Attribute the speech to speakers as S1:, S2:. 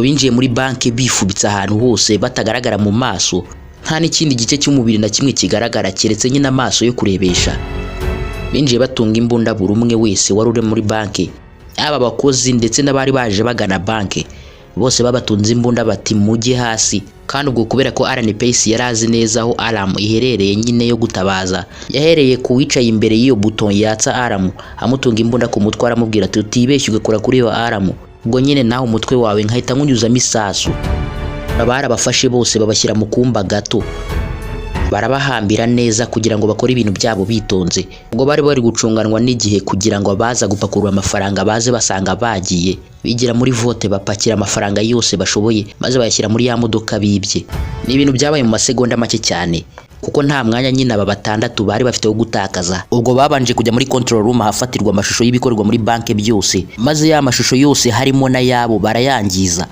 S1: binjiye muri banki bifubitse ahantu hose batagaragara mu maso, nta n'ikindi gice cy'umubiri na kimwe kigaragara keretse nyine amaso yo kurebesha. Binjiye batunga imbunda buri umwe wese wari uri muri banki, aba abakozi ndetse n'abari baje bagana banki, bose babatunze imbunda bati mujye hasi. Kandi ubwo kubera ko Alan Pace yari azi neza aho alarm iherereye nyine yo gutabaza, yahereye ku wicaye imbere y'iyo buton yatsa alarm, amutunga imbunda ku mutwe aramubwira ati utibeshye ugakora kuri iyo alarm, ubwo nyine naho umutwe wawe nkahita nkunyuzamo isasu. Barabafashe bose babashyira mu kumba gato, barabahambira neza kugira ngo bakore ibintu byabo bitonze. Ubwo bari gucunganwa n'igihe kugira ngo abaza gupakurura amafaranga baze basanga bagiye, bigira muri vote bapakira amafaranga yose bashoboye maze bayashyira muri ya modoka bibye. Ni ibintu byabaye mu masegonda make cyane kuko nta mwanya nyine aba batandatu bari bafite wo gutakaza. Ubwo babanje kujya muri control room hafatirwa amashusho y'ibikorerwa muri banki byose, maze ya mashusho yose harimo na yabo barayangiza.